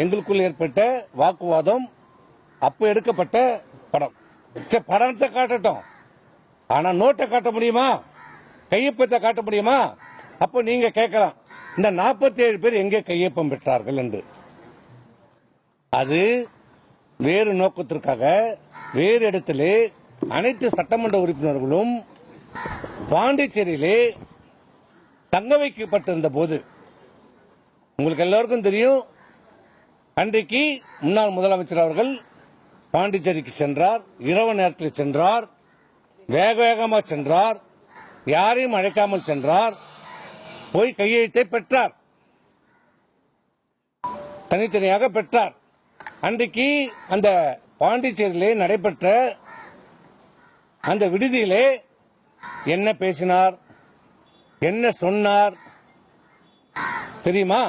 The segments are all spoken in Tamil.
எங்களுக்குள் ஏற்பட்ட வாக்குவாதம். அப்ப எடுக்கப்பட்ட படம். சரி, படத்தை காட்டட்டும். ஆனா நோட்டை காட்ட முடியுமா? கையொப்பத்தை காட்ட முடியுமா? அப்ப நீங்க கேட்கலாம், இந்த 47 பேர் எங்கே கையொப்பம் பெற்றார்கள் என்று. அது வேறு நோக்கத்திற்காக வேறு இடத்திலே அனைத்து சட்டமன்ற உறுப்பினர்களும் பாண்டிச்சேரியிலே தங்க வைக்கப்பட்டிருந்த போது, உங்களுக்கு எல்லாருக்கும் தெரியும், அன்றைக்கு முன்னாள் முதலமைச்சர் அவர்கள் பாண்டிச்சேரிக்கு சென்றார். இரவு நேரத்தில் சென்றார், வேக வேகமாக சென்றார், யாரையும் அழைக்காமல் சென்றார், போய் கையெழுத்தை பெற்றார், தனித்தனியாக பெற்றார். அன்றைக்கு அந்த பாண்டிச்சேரியிலே நடைபெற்ற அந்த விடுதியிலே என்ன பேசினார், என்ன சொன்னார் தெரியுமா?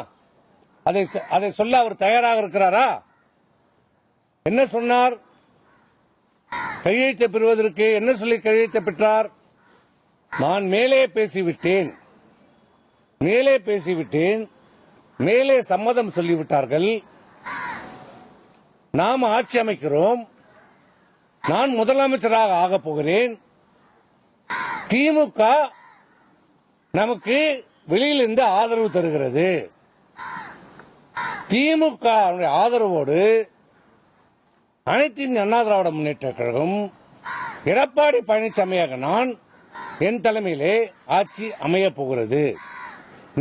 அதை சொல்ல அவர் தயாராக இருக்கிறாரா? என்ன சொன்னார்? கையெழுத்தை பெறுவதற்கு என்ன சொல்லி கையெழுத்தை பெற்றார்? நான் மேலே பேசிவிட்டேன், மேலே சம்மதம் சொல்லிவிட்டார்கள், நாம் ஆட்சி அமைக்கிறோம், நான் முதலமைச்சராக ஆகப் போகிறேன், திமுக நமக்கு வெளியிலிருந்து ஆதரவு தருகிறது, திமுக ஆதரவோடு அனைத்து இந்திய அண்ணா திராவிட முன்னேற்ற கழகம் எடப்பாடி பழனிசாமியாக நான் என் தலைமையிலே ஆட்சி அமையப் போகிறது,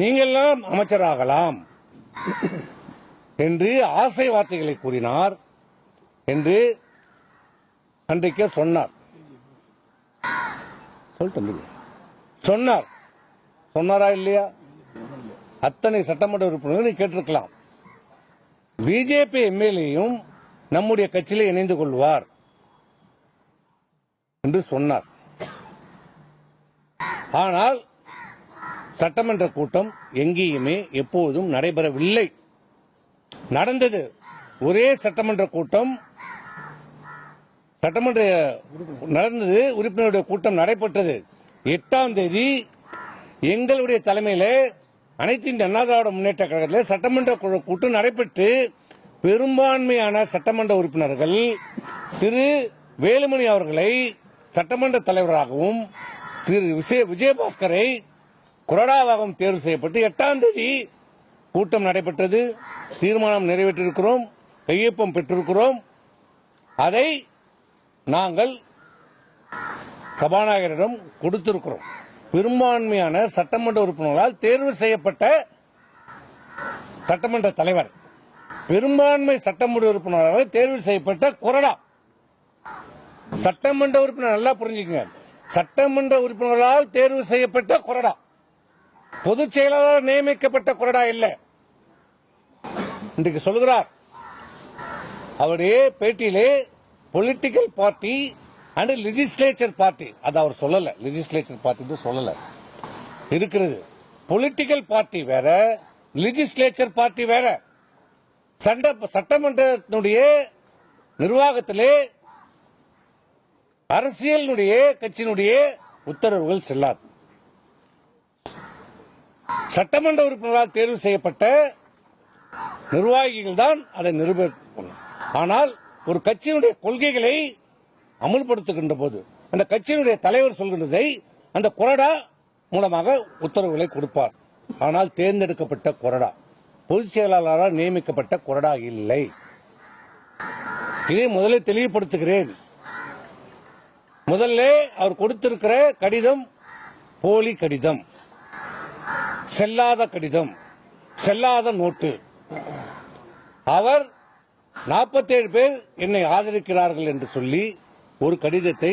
நீங்களெல்லாம் அமைச்சராகலாம் என்று ஆசை வார்த்தைகளை கூறினார் என்று அன்றைக்கே சொன்னார். சொன்னாரா இல்லையா? அத்தனை சட்டமன்ற உறுப்பினர்களை கேட்டிருக்கலாம். பிஜேபி எம்எல்ஏயும் நம்முடைய கட்சியில் இணைந்து கொள்வார் என்று சொன்னார். ஆனால் சட்டமன்ற கூட்டம் எங்கேயுமே எப்போதும் நடைபெறவில்லை. நடந்தது ஒரே சட்டமன்ற கூட்டம் நடந்தது, உறுப்பினருடைய கூட்டம் நடைபெற்றது. 8ஆம் தேதி எங்களுடைய தலைமையில் அனைத்து இந்திய அண்ணா திராவிட முன்னேற்ற கழகத்தில் சட்டமன்ற கூட்டம் நடைபெற்று பெரும்பான்மையான சட்டமன்ற உறுப்பினர்கள் திரு வேலுமணி அவர்களை சட்டமன்ற தலைவராகவும் திரு விஜயபாஸ்கரை கொறடாவாகவும் தேர்வு செய்யப்பட்டு 8ஆம் தேதி கூட்டம் நடைபெற்றது. தீர்மானம் நிறைவேற்றிருக்கிறோம், கையொப்பம் பெற்றிருக்கிறோம். அதை நாங்கள் சபாநாயகரிடம் கொடுத்திருக்கிறோம். பெரும்பான்மையான சட்டமன்ற உறுப்பினர்களால் தேர்வு செய்யப்பட்ட சட்டமன்ற தலைவர், பெரும்பான்மை சட்டமன்ற உறுப்பினர்களால் தேர்வு செய்யப்பட்ட கொறடா. சட்டமன்ற உறுப்பினர் நல்லா புரிஞ்சுக்கங்க, சட்டமன்ற உறுப்பினர்களால் தேர்வு செய்யப்பட்ட கொறடா, பொதுச் செயலாளர் நியமிக்கப்பட்ட கொறடா இல்லை. இன்றைக்கு சொல்கிறார் அவருடைய பேட்டியிலே political party and legislature party, அது அவர் சொல்லல, லெஜிஸ்லேச்சர் பார்ட்டி சொல்லல, இருக்கிறது. பொலிட்டிக்கல் பார்ட்டி வேற, லெஜிஸ்லேச்சர் பார்ட்டி வேற. சட்டமன்றத்தினுடைய நிர்வாகத்திலே அரசியலுடைய கட்சியினுடைய உத்தரவுகள் செல்லாது. சட்டமன்ற உறுப்பினரால் தேர்வு செய்யப்பட்ட நிர்வாகிகள் தான் அதை நிறைவேற்றணும். ஆனால் ஒரு கட்சியினுடைய கொள்கைகளை அமுல்படுத்துகின்ற போது அந்த கட்சியினுடைய தலைவர் சொல்கின்றதை அந்த கொறடா மூலமாக உத்தரவுகளை கொடுப்பார். ஆனால் தேர்ந்தெடுக்கப்பட்ட கொறடா, பொதுச் செயலாளரால் நியமிக்கப்பட்ட கொறடா இல்லை. இதை முதலில் தெளிவுபடுத்துகிறேன். முதல்ல அவர் கொடுத்திருக்கிற கடிதம் போலி கடிதம், செல்லாத கடிதம், செல்லாத நோட்டு. அவர் 47 பேர் என்னை ஆதரிக்கிறார்கள் என்று சொல்லி ஒரு கடிதத்தை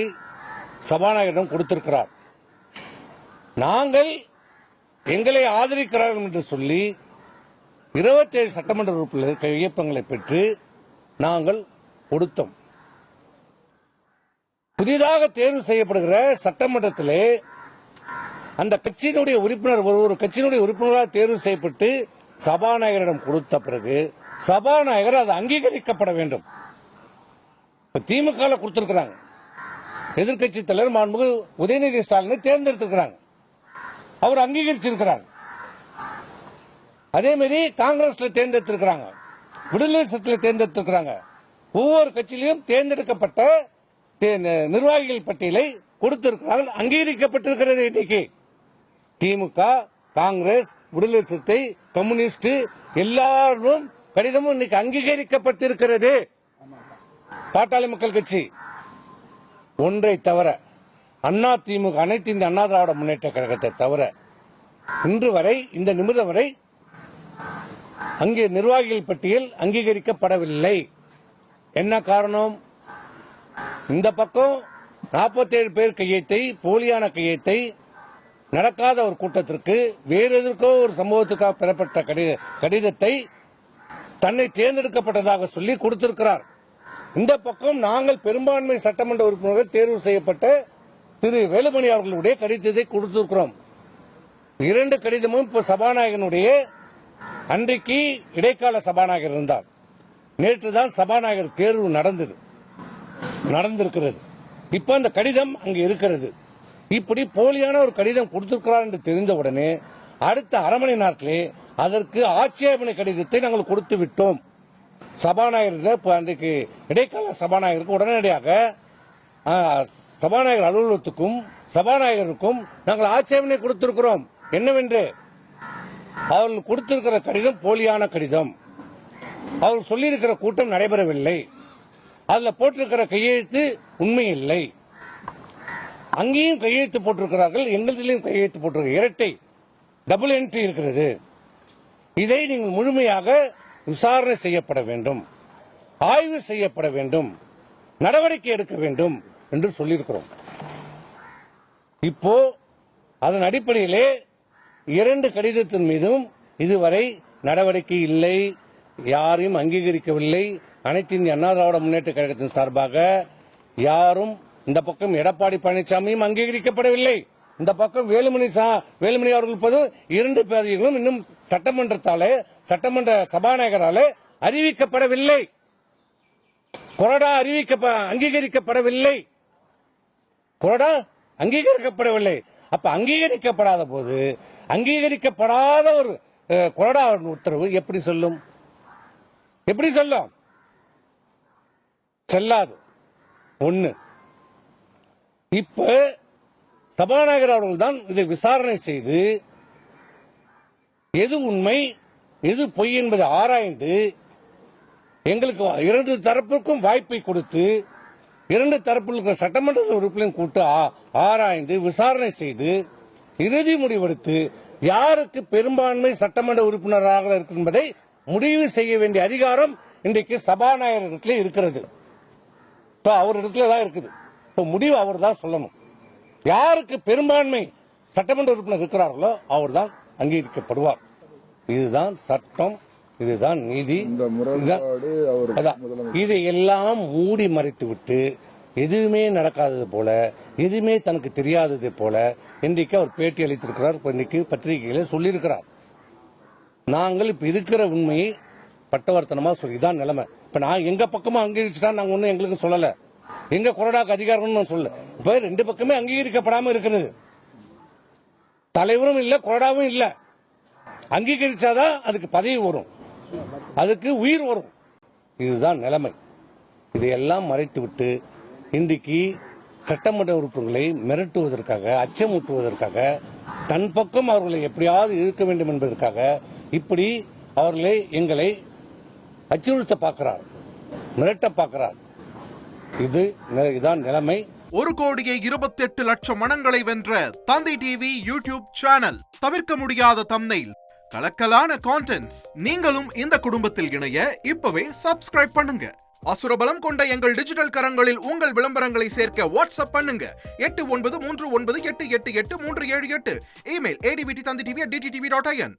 சபாநாயகரிடம் கொடுத்திருக்கிறார். நாங்கள் எங்களை ஆதரிக்கிறார்கள் என்று சொல்லி 27 சட்டமன்ற உறுப்பினர்கள் கையொப்பங்களை பெற்று நாங்கள் கொடுத்தோம். புதிதாக தேர்வு செய்யப்படுகிற சட்டமன்றத்திலே அந்த கட்சியினுடைய உறுப்பினர் ஒரு கட்சியினுடைய உறுப்பினராக தேர்வு செய்யப்பட்டு சபாநாயகரிடம் கொடுத்த பிறகு சபாநாயகர் அது அங்கீகரிக்கப்பட வேண்டும். திமுக கொடுத்திருக்கிறாங்க, எதிர்கட்சி தலைவர் மாண்புமிகு உதயநிதி ஸ்டாலினை தேர்ந்தெடுத்திருக்கிறாங்க, அவர் அங்கீகரிச்சிருக்கிறார். அதே மாதிரி காங்கிரஸ்ல தேர்ந்தெடுத்திருக்கிறாங்க, விடுதலை சிறுத்தைகள் தேர்ந்தெடுத்திருக்கிறாங்க. ஒவ்வொரு கட்சியிலும் தேர்ந்தெடுக்கப்பட்ட நிர்வாகிகள் பட்டியலை கொடுத்திருக்கிறார்கள், அங்கீகரிக்கப்பட்டிருக்கிறது. இன்னைக்கு திமுக, காங்கிரஸ், விடுதலை சிறுத்தை, கம்யூனிஸ்ட் எல்லாரும் கடிதமும் இன்னைக்கு அங்கீகரிக்கப்பட்டிருக்கிறது. பாட்டாளி மக்கள் கட்சி ஒன்றை தவிர, அண்ணா திமுக, அனைத்து இந்த அண்ணா திராவிட முன்னேற்ற கழகத்தை தவிர இன்று வரை, இந்த நிமிடம் வரை அங்கே நிர்வாகிகள் பட்டியல் அங்கீகரிக்கப்படவில்லை. என்ன காரணம்? இந்த பக்கம் 47 பேர் கையெழுத்தை, போலியான கையெழுத்தை, நடக்காத ஒரு கூட்டத்திற்கு வேறு எதற்கோ ஒரு சம்பவத்துக்காக பெறப்பட்ட கடிதத்தை தன்னை தேர்ந்தெடுக்கப்பட்டதாக சொல்லி கொடுத்திருக்கிறார். இந்த பக்கம் நாங்கள் பெரும்பான்மை சட்டமன்ற உறுப்பினர்கள் தேர்வு செய்யப்பட்ட திரு வேலுமணி அவர்களுடைய கடிதத்தை கொடுத்திருக்கிறோம். 2 கடிதமும் இப்ப சபாநாயகனுடைய, அன்றைக்கு இடைக்கால சபாநாயகர் இருந்தார், நேற்றுதான் சபாநாயகர் தேர்வு நடந்திருக்கிறது. இப்ப அந்த கடிதம் அங்கு இருக்கிறது. இப்படி போலியான ஒரு கடிதம் கொடுத்திருக்கிறார் என்று தெரிந்தவுடனே அடுத்த அரை மணி நேரத்திலே அதற்கு ஆட்சேபனை கடிதத்தை நாங்கள் கொடுத்து விட்டோம். சபாநாயகர் அன்றைக்கு இடைக்கால சபாநாயகருக்கு உடனடியாக சபாநாயகர் அலுவலகத்துக்கும் சபாநாயகருக்கும் நாங்கள் ஆட்சேபனை கொடுத்திருக்கிறோம். என்னவென்று, அவர்கள் கொடுத்திருக்கிற கடிதம் போலியான கடிதம், அவர் சொல்லியிருக்கிற கூட்டம் நடைபெறவில்லை, அதுல போட்டிருக்கிற கையெழுத்து உண்மை இல்லை, அங்கேயும் கையெழுத்து போட்டிருக்கிறார்கள், எங்களிலும் கையெழுத்து போட்டிருக்க, இரட்டை டபுள் என்ட்ரி இருக்கிறது. இதை நீங்கள் முழுமையாக விசாரணை செய்யப்பட வேண்டும், ஆய்வு செய்யப்பட வேண்டும், நடவடிக்கை எடுக்க வேண்டும் என்று சொல்லியிருக்கிறோம். இப்போ அதன் அடிப்படையிலே 2 கடிதத்தின் மீதும் இதுவரை நடவடிக்கை இல்லை, யாரையும் அங்கீகரிக்கவில்லை. அனைத்து இந்திய அண்ணா திராவிட முன்னேற்ற கழகத்தின் சார்பாக யாரும், இந்த பக்கம் எடப்பாடி பழனிசாமியும் அங்கீகரிக்கப்படவில்லை, இந்த பக்கம் வேலுமணி அவர்கள் 2 பேர்களும் இன்னும் சட்டமன்ற சபாநாயகராலே அறிவிக்கப்படவில்லை, கொறடா அங்கீகரிக்கப்படவில்லை, கொறடா அங்கீகரிக்கப்படவில்லை. அப்ப அங்கீகரிக்கப்படாத போது அங்கீகரிக்கப்படாத ஒரு கொறடா உத்தரவு எப்படி சொல்லும்? செல்லாது. ஒன்னு, இப்ப சபாநாயகர் அவர்கள் தான் இதை விசாரணை செய்து எது உண்மை எது பொய் என்பதை ஆராய்ந்து எங்களுக்கு 2 தரப்புக்கும் வாய்ப்பை கொடுத்து 2 தரப்பில் இருக்கிற சட்டமன்ற உறுப்பினரையும் கூட்டு ஆராய்ந்து விசாரணை செய்து இறுதி முடிவெடுத்து யாருக்கு பெரும்பான்மை சட்டமன்ற உறுப்பினராக இருக்கும் என்பதை முடிவு செய்ய வேண்டிய அதிகாரம் இன்றைக்கு சபாநாயகரிடத்தில் இருக்கிறது. அவரிடத்துல தான் இருக்குது. முடிவு அவர் தான் சொல்லணும். யாருக்கு பெரும்பான்மை சட்டமன்ற உறுப்பினர் இருக்கிறார்களோ அவர் தான் அங்கீகரிக்கப்படுவார். இதுதான் சட்டம், இதுதான் நீதி. இதையெல்லாம் மூடி மறைத்து விட்டு எதுவுமே நடக்காதது போல, எதுவுமே தனக்கு தெரியாதது போல இன்றைக்கு அவர் பேட்டி அளித்திருக்கிறார். இன்னைக்கு பத்திரிகையில சொல்லியிருக்கிறார். நாங்கள் இப்ப இருக்கிற உண்மையை பட்டவர்த்தனமா சொல்லிதான் நிலைமை. இப்ப நான் எங்க பக்கமும் அங்கீகரிச்சுட்டா நாங்க ஒன்னும் எங்களுக்கு சொல்லல, எங்க கொறடாக்கு அதிகாரம் சொல்ல. இப்ப 2 பக்கமே அங்கீகரிக்கப்படாம இருக்கிறது. தலைவரும் இல்ல, கொறடாவும் இல்ல. அங்கீகரிச்சாதான் அதுக்கு பதவி வரும், அதுக்கு உயிர் வரும். இதுதான் நிலைமை. இதையெல்லாம் மறைத்து விட்டு இன்றைக்கு சட்டமன்ற உறுப்பினர்களை மிரட்டுவதற்காக, அச்சமூட்டுவதற்காக, தன் பக்கம் அவர்களை எப்படியாவது இழுக்க வேண்டும் என்பதற்காக இப்படி அவர்களை எங்களை அச்சுறுத்த பார்க்கிறார், மிரட்ட பார்க்கிறார். இதுதான் நிலைமை. 1,28,00,000 மனங்களை வென்ற தந்தி டிவி யூடியூப் சேனல். தவிர்க்க முடியாத தம்ப்நெயில், கலக்கலான கான்டென்ட்ஸ். நீங்களும் இந்த குடும்பத்தில் இணைய இப்பவே சப்ஸ்கிரைப் பண்ணுங்க. அசுரபலம் கொண்ட எங்கள் டிஜிட்டல் கரங்களில் உங்கள் விளம்பரங்களை சேர்க்க வாட்ஸ்அப் பண்ணுங்க. 8939888838. Email advttv@dttv.in.